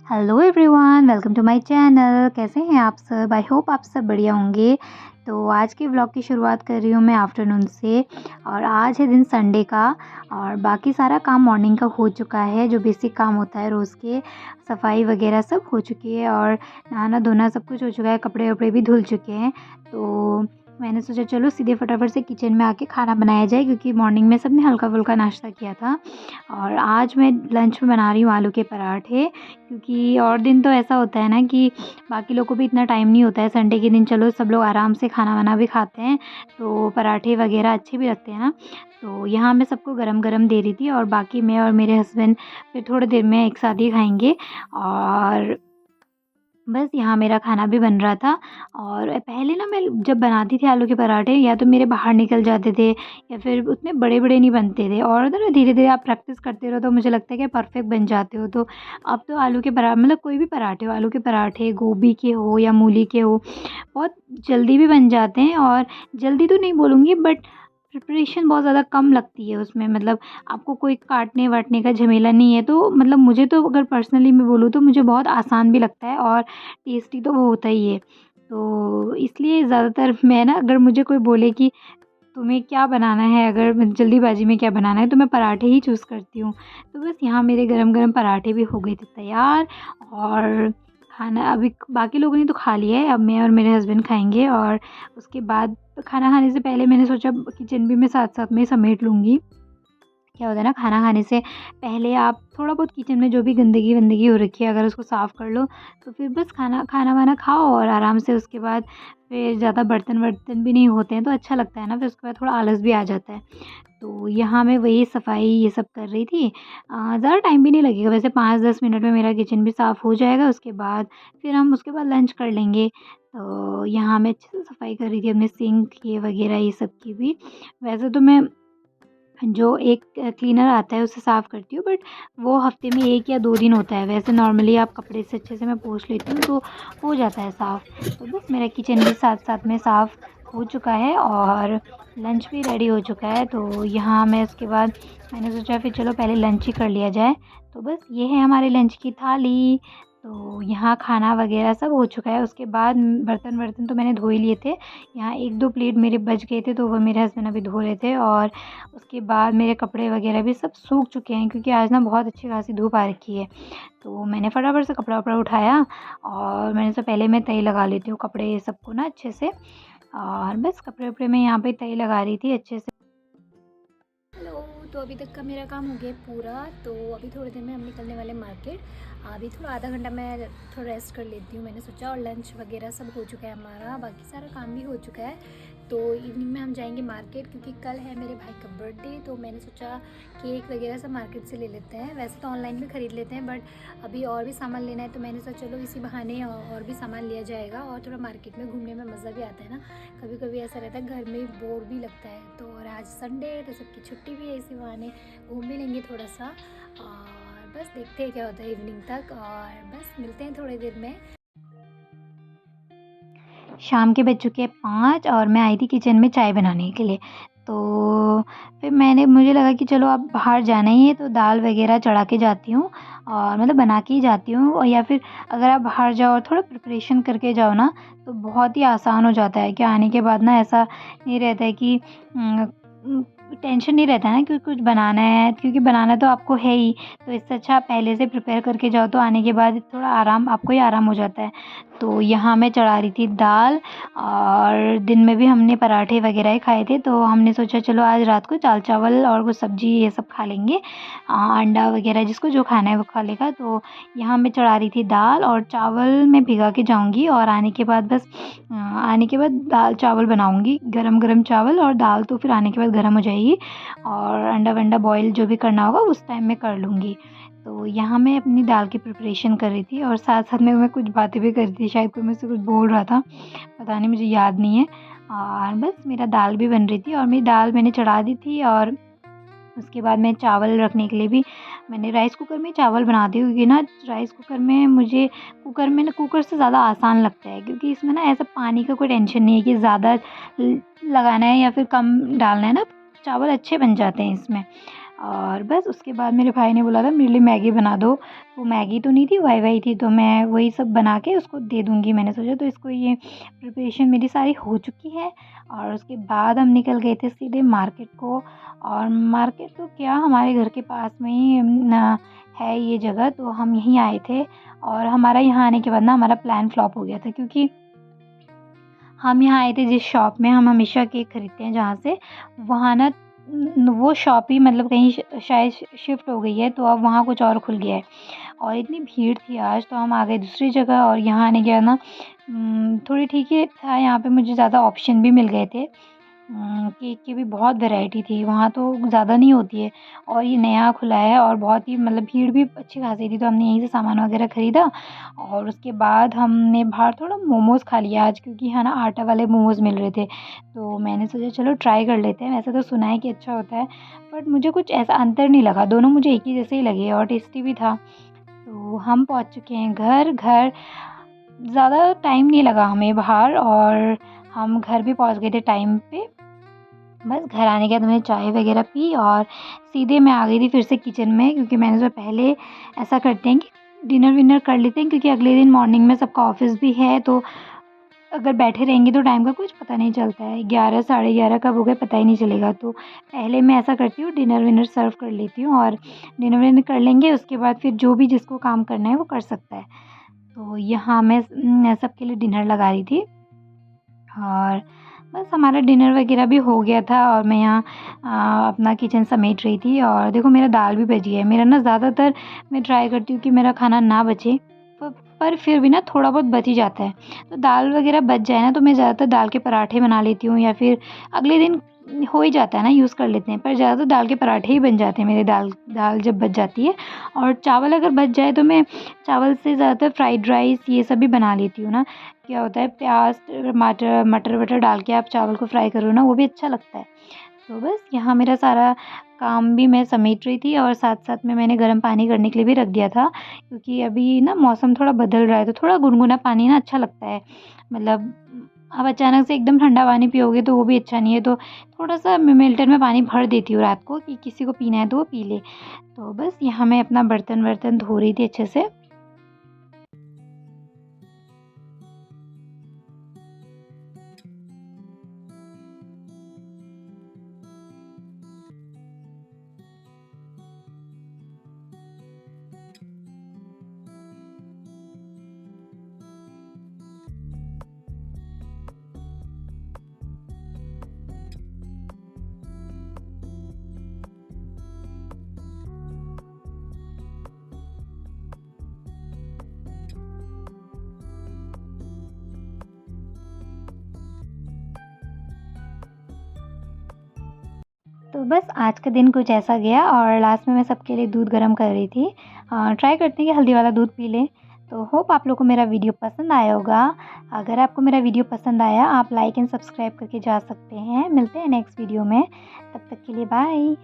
Hello everyone, welcome to my channel. कैसे हैं आप सब? आई होप आप सब बढ़िया होंगे। तो आज के व्लॉग की शुरुआत कर रही हूँ मैं आफ्टरनून से। और आज है दिन संडे का और बाकी सारा काम मॉर्निंग का हो चुका है। जो बेसिक काम होता है रोज़ के, सफाई वगैरह सब हो चुकी है और नहाना धोना सब कुछ हो चुका है। कपड़े वपड़े भी धुल चुके हैं। तो मैंने सोचा चलो सीधे फटाफट से किचन में आके खाना बनाया जाए, क्योंकि मॉर्निंग में सबने हल्का फुल्का नाश्ता किया था। और आज मैं लंच में बना रही हूँ आलू के पराठे, क्योंकि और दिन तो ऐसा होता है ना कि बाकी लोगों को भी इतना टाइम नहीं होता है। संडे के दिन चलो सब लोग आराम से खाना वाना भी खाते हैं, तो पराठे वगैरह अच्छे भी लगते हैं ना। तो यहाँ मैं सबको गरम गरम दे रही थी और बाकी मैं और मेरे हस्बैंड फिर थोड़ी देर में एक साथ ही खाएंगे। और बस यहाँ मेरा खाना भी बन रहा था। और पहले ना मैं जब बनाती थी आलू के पराठे, या तो मेरे बाहर निकल जाते थे या फिर उतने बड़े बड़े नहीं बनते थे। और ना धीरे धीरे आप प्रैक्टिस करते रहो तो मुझे लगता है कि परफेक्ट बन जाते हो। तो अब तो आलू के पराठे, मतलब कोई भी पराठे हो, आलू के पराठे गोभी के हो या मूली के हो, बहुत जल्दी भी बन जाते हैं। और जल्दी तो नहीं बोलूँगी, बट प्रिपरेशन बहुत ज़्यादा कम लगती है उसमें। मतलब आपको कोई काटने वाटने का झमेला नहीं है। तो मतलब मुझे तो, अगर पर्सनली मैं बोलूँ तो मुझे बहुत आसान भी लगता है और टेस्टी तो वो होता ही है। तो इसलिए ज़्यादातर मैं ना, अगर मुझे कोई बोले कि तुम्हें क्या बनाना है, अगर जल्दीबाजी में क्या बनाना है, तो मैं पराठे ही चूज़ करती हूँ। तो बस यहाँ मेरे गरम-गरम पराठे भी हो गए थे तैयार। और खाना अभी बाकी लोगों ने तो खा लिया है, अब मैं और मेरे हस्बैंड खाएँगे। और उसके बाद खाना खाने से पहले मैंने सोचा किचन भी मैं साथ-साथ में समेट लूँगी। क्या होता है ना, खाना खाने से पहले आप थोड़ा बहुत किचन में जो भी गंदगी-वंदगी हो रखी है, अगर उसको साफ़ कर लो, तो फिर बस खाना खाना-वाना खाओ और आराम से उसके बाद फिर ज़्यादा बर्तन-वर्तन भी नहीं होते हैं, तो अच्छा लगता है ना। फिर उसके बाद थोड़ा आलस भी आ जाता है। तो यहाँ मैं वही सफाई ये सब कर रही थी। ज़्यादा टाइम भी नहीं लगेगा वैसे, 5-10 मिनट में मेरा किचन भी साफ़ हो जाएगा। उसके बाद फिर हम उसके बाद लंच कर लेंगे। तो यहाँ मैं अच्छे से सफाई कर रही थी अपने सिंक ये वगैरह ये सब की भी। वैसे तो मैं जो एक क्लीनर आता है उससे साफ़ करती हूँ, बट वो हफ़्ते में 1 या 2 दिन होता है। वैसे नॉर्मली आप कपड़े से अच्छे से मैं पोंछ लेती हूँ, तो हो जाता है साफ़। तो बस मेरा किचन भी साथ-साथ में साफ़ हो चुका है और लंच भी रेडी हो चुका है। तो यहाँ मैं उसके बाद मैंने सोचा फिर चलो पहले लंच ही कर लिया जाए। तो बस ये है हमारे लंच की थाली। तो यहाँ खाना वग़ैरह सब हो चुका है। उसके बाद बर्तन-वर्तन तो मैंने धो ही लिए थे। यहाँ 1-2 प्लेट मेरे बच गए थे, तो वो मेरे हस्बैंड अभी धो रहे थे। और उसके बाद मेरे कपड़े वगैरह भी सब सूख चुके हैं, क्योंकि आज ना बहुत अच्छी खासी धूप आ रखी है। तो मैंने फटाफट से कपड़ा-वपड़ा उठाया और मैंने सोचा पहले मैं तह लगा लेती हूँ कपड़े सबको ना अच्छे से। और बस कपड़े-वपड़े मैं यहाँ पे तह लगा रही थी अच्छे से। हेलो। तो अभी तक का मेरा काम हो गया पूरा। तो अभी थोड़ी देर में हम निकलने वाले मार्केट। अभी थोड़ा आधा घंटा मैं थोड़ा रेस्ट कर लेती हूँ, मैंने सोचा। और लंच वगैरह सब हो चुका है हमारा, बाकी सारा काम भी हो चुका है। तो इवनिंग में हम जाएंगे मार्केट, क्योंकि कल है मेरे भाई का बर्थडे। तो मैंने सोचा केक वगैरह सब मार्केट से ले लेते हैं। वैसे तो ऑनलाइन भी ख़रीद लेते हैं, बट अभी और भी सामान लेना है, तो मैंने सोचा चलो इसी बहाने और भी सामान लिया जाएगा और थोड़ा मार्केट में घूमने में मज़ा भी आता है ना। कभी कभी ऐसा रहता है घर में बोर भी लगता है। तो और आज संडे है तो सबकी छुट्टी भी है, इसी बहाने घूम भी लेंगे थोड़ा सा। और बस देखते हैं क्या होता है इवनिंग तक, और बस मिलते हैं थोड़ी देर में। शाम के बज चुके हैं 5 और मैं आई थी किचन में चाय बनाने के लिए। तो फिर मुझे लगा कि चलो अब बाहर जाना ही है, तो दाल वग़ैरह चढ़ा के जाती हूँ और मतलब बना के ही जाती हूँ। और या फिर अगर आप बाहर जाओ और थोड़ा प्रिपरेशन करके जाओ ना, तो बहुत ही आसान हो जाता है कि आने के बाद ना ऐसा नहीं रहता है कि उम, टेंशन नहीं रहता है ना कि कुछ बनाना है, क्योंकि बनाना तो आपको है ही। तो इससे अच्छा आप पहले से प्रिपेयर करके जाओ, तो आने के बाद थोड़ा आराम, आपको ही आराम हो जाता है। तो यहाँ मैं चढ़ा रही थी दाल। और दिन में भी हमने पराठे वगैरह ही खाए थे, तो हमने सोचा चलो आज रात को दाल चावल और कुछ सब्ज़ी ये सब खा लेंगे। अंडा वगैरह जिसको जो खाना है वो खा लेगा। तो यहाँ मैं चढ़ा रही थी दाल और चावल मैं भिगा के जाऊँगी, और आने के बाद बस आने के बाद दाल चावल बनाऊँगी, गरम-गरम चावल। और दाल तो फिर आने के बाद गरम हो जाएगी, और अंडा वंडा बॉयल जो भी करना होगा उस टाइम में कर लूँगी। तो यहाँ मैं अपनी दाल की प्रिपरेशन कर रही थी और साथ-साथ में मैं कुछ बातें भी कर रही थी, शायद कोई मुझसे कुछ बोल रहा था, पता नहीं, मुझे याद नहीं है। और बस मेरा दाल भी बन रही थी और मेरी दाल मैंने चढ़ा दी थी। और उसके बाद मैं चावल रखने के लिए भी मैंने राइस कुकर में चावल बनाती हूँ, क्योंकि ना राइस कुकर में मुझे, कुकर में ना, कुकर से ज़्यादा आसान लगता है, क्योंकि इसमें ना ऐसा पानी का कोई टेंशन नहीं है कि ज़्यादा लगाना है या फिर कम डालना है ना, चावल अच्छे बन जाते हैं इसमें। और बस उसके बाद मेरे भाई ने बोला था मेरे लिए मैगी बना दो। वो मैगी तो नहीं थी, वाई थी, तो मैं वही सब बना के उसको दे दूँगी। मैंने सोचा तो इसको ये प्रिपरेशन मेरी सारी हो चुकी है और उसके बाद हम निकल गए थे सीधे मार्केट को। और मार्केट तो क्या, हमारे घर के पास में ही है ये जगह, तो हम यहीं आए थे। और हमारा यहाँ आने के बाद ना हमारा प्लान फ्लॉप हो गया था, क्योंकि हम यहाँ आए थे जिस शॉप में हम हमेशा केक खरीदते हैं जहाँ से, वहाँ ना वो शॉप ही मतलब कहीं शायद शिफ्ट हो गई है, तो अब वहाँ कुछ और खुल गया है। और इतनी भीड़ थी आज, तो हम आ गए दूसरी जगह। और यहाँ आने के बाद ना थोड़ी ठीक ही था, यहाँ पे मुझे ज़्यादा ऑप्शन भी मिल गए थे। केक की भी बहुत वैरायटी थी, वहाँ तो ज़्यादा नहीं होती है। और ये नया खुला है और बहुत ही मतलब भीड़ भी अच्छी खासी थी, तो हमने यहीं से सामान वगैरह ख़रीदा। और उसके बाद हमने बाहर थोड़ा मोमोज़ खा लिया आज, क्योंकि है ना आटा वाले मोमोज़ मिल रहे थे। तो मैंने सोचा चलो ट्राई कर लेते हैं, वैसे तो सुना है कि अच्छा होता है, बट मुझे कुछ ऐसा अंतर नहीं लगा, दोनों मुझे एक ही जैसे ही लगे और टेस्टी भी था। तो हम पहुँच चुके हैं घर। ज़्यादा टाइम नहीं लगा हमें बाहर, और हम घर भी पहुँच गए थे टाइम पे। बस घर आने के बाद मैंने चाय वग़ैरह पी और सीधे मैं आ गई थी फिर से किचन में, क्योंकि मैंने सोचा पहले ऐसा करते हैं कि डिनर विनर कर लेते हैं, क्योंकि अगले दिन मॉर्निंग में सबका ऑफ़िस भी है, तो अगर बैठे रहेंगे तो टाइम का कुछ पता नहीं चलता है। 11 साढ़े 11 कब हो गए पता ही नहीं चलेगा। तो पहले मैं ऐसा करती हूँ, डिनर विनर सर्व कर लेती हूँ, और डिनर विनर कर लेंगे, उसके बाद फिर जो भी जिसको काम करना है वो कर सकता है। तो यहाँ मैं सबके लिए डिनर लगा रही थी। और बस हमारा डिनर वग़ैरह भी हो गया था, और मैं यहाँ अपना किचन समेट रही थी। और देखो मेरा दाल भी बच गया है। मेरा ना ज़्यादातर मैं ट्राई करती हूँ कि मेरा खाना ना बचे, प पर फिर भी ना थोड़ा बहुत बच ही जाता है। तो दाल वग़ैरह बच जाए ना, तो मैं ज़्यादातर दाल के पराठे बना लेती हूँ, या फिर अगले दिन हो ही जाता है ना, यूज़ कर लेते हैं। पर ज़्यादातर दाल के पराठे ही बन जाते हैं मेरे, दाल दाल जब बच जाती है। और चावल अगर बच जाए तो मैं चावल से ज़्यादातर फ्राइड राइस ये सब भी बना लेती हूँ ना। क्या होता है, प्याज़, टमाटर, मटर-वटर डाल के आप चावल को फ्राई करो ना, वो भी अच्छा लगता है। तो बस यहाँ मेरा सारा काम भी मैं समेट रही थी, और साथ-साथ में मैंने गर्म पानी करने के लिए भी रख दिया था, क्योंकि अभी ना मौसम थोड़ा बदल रहा है, तो थोड़ा गुनगुना पानी ना अच्छा लगता है। मतलब अब अचानक से एकदम ठंडा पानी पियोगे तो वो भी अच्छा नहीं है, तो थोड़ा-सा मैं मिल्टन में पानी भर देती हूँ रात को, कि किसी को पीना है तो वो पी ले। तो बस यहाँ मैं अपना बर्तन-वर्तन धो रही थी अच्छे से। तो बस आज का दिन कुछ ऐसा गया, और लास्ट में मैं सबके लिए दूध गर्म कर रही थी। ट्राई करते हैं कि हल्दी वाला दूध पी लें। तो होप आप लोग को मेरा वीडियो पसंद आया होगा। अगर आपको मेरा वीडियो पसंद आया, आप लाइक एंड सब्सक्राइब करके जा सकते हैं। मिलते हैं नेक्स्ट वीडियो में, तब तक के लिए बाय।